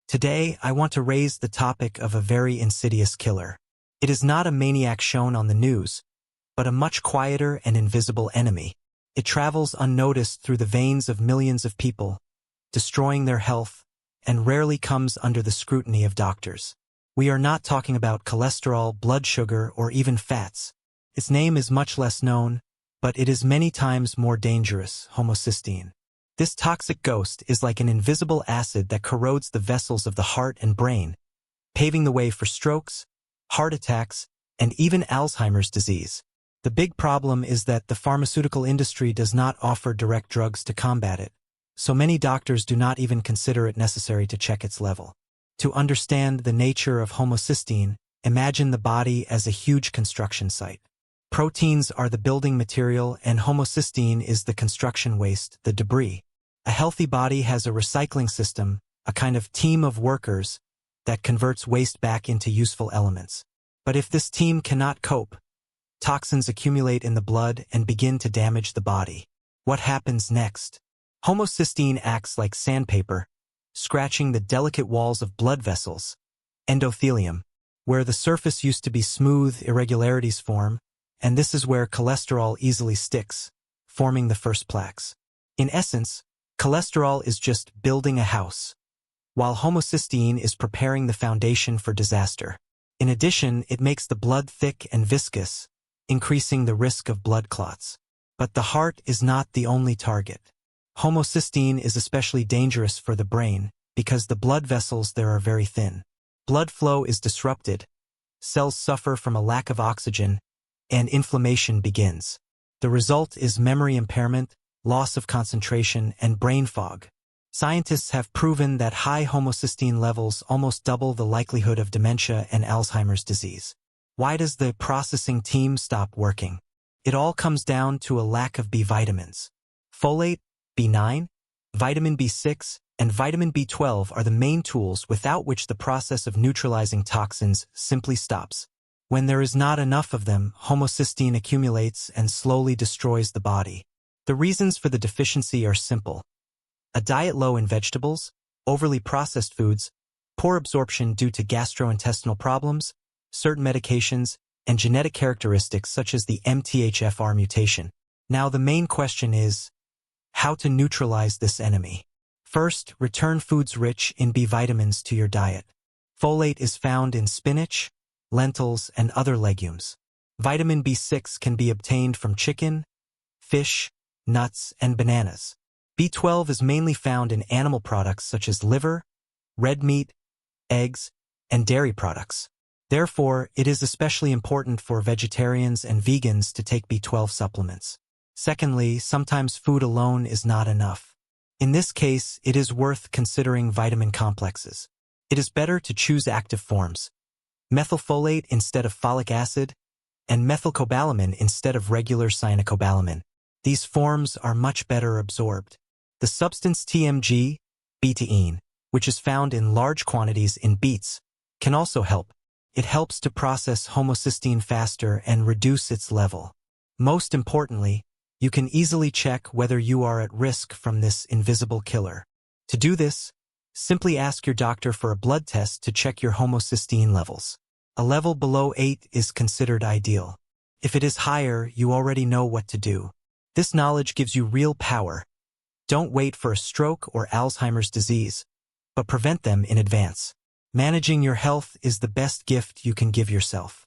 Today, I want to raise the topic of a very insidious killer. It is not a maniac shown on the news, but a much quieter and invisible enemy. It travels unnoticed through the veins of millions of people, destroying their health, and rarely comes under the scrutiny of doctors. We are not talking about cholesterol, blood sugar, or even fats. Its name is much less known, but it is many times more dangerous: homocysteine. This toxic ghost is like an invisible acid that corrodes the vessels of the heart and brain, paving the way for strokes, heart attacks, and even Alzheimer's disease. The big problem is that the pharmaceutical industry does not offer direct drugs to combat it, so many doctors do not even consider it necessary to check its level. To understand the nature of homocysteine, imagine the body as a huge construction site. Proteins are the building material and homocysteine is the construction waste, the debris. A healthy body has a recycling system, a kind of team of workers that converts waste back into useful elements. But if this team cannot cope, toxins accumulate in the blood and begin to damage the body. What happens next? Homocysteine acts like sandpaper, scratching the delicate walls of blood vessels, endothelium, where the surface used to be smooth. Irregularities form, and this is where cholesterol easily sticks, forming the first plaques. In essence, cholesterol is just building a house, while homocysteine is preparing the foundation for disaster. In addition, it makes the blood thick and viscous, increasing the risk of blood clots. But the heart is not the only target. Homocysteine is especially dangerous for the brain because the blood vessels there are very thin. Blood flow is disrupted, cells suffer from a lack of oxygen, and inflammation begins. The result is memory impairment, loss of concentration, and brain fog. Scientists have proven that high homocysteine levels almost double the likelihood of dementia and Alzheimer's disease. Why does the processing team stop working? It all comes down to a lack of B vitamins. Folate, B9, vitamin B6, and vitamin B12 are the main tools without which the process of neutralizing toxins simply stops. When there is not enough of them, homocysteine accumulates and slowly destroys the body. The reasons for the deficiency are simple: a diet low in vegetables, overly processed foods, poor absorption due to gastrointestinal problems, certain medications, and genetic characteristics such as the MTHFR mutation. Now the main question is, how to neutralize this enemy? First, return foods rich in B vitamins to your diet. Folate is found in spinach, lentils, and other legumes. Vitamin B6 can be obtained from chicken, fish, nuts, and bananas. B12 is mainly found in animal products such as liver, red meat, eggs, and dairy products. Therefore, it is especially important for vegetarians and vegans to take B12 supplements. Secondly, sometimes food alone is not enough. In this case, it is worth considering vitamin complexes. It is better to choose active forms: methylfolate instead of folic acid, and methylcobalamin instead of regular cyanocobalamin. These forms are much better absorbed. The substance TMG, betaine, which is found in large quantities in beets, can also help. It helps to process homocysteine faster and reduce its level. Most importantly, you can easily check whether you are at risk from this invisible killer. To do this, simply ask your doctor for a blood test to check your homocysteine levels. A level below 8 is considered ideal. If it is higher, you already know what to do. This knowledge gives you real power. Don't wait for a stroke or Alzheimer's disease, but prevent them in advance. Managing your health is the best gift you can give yourself.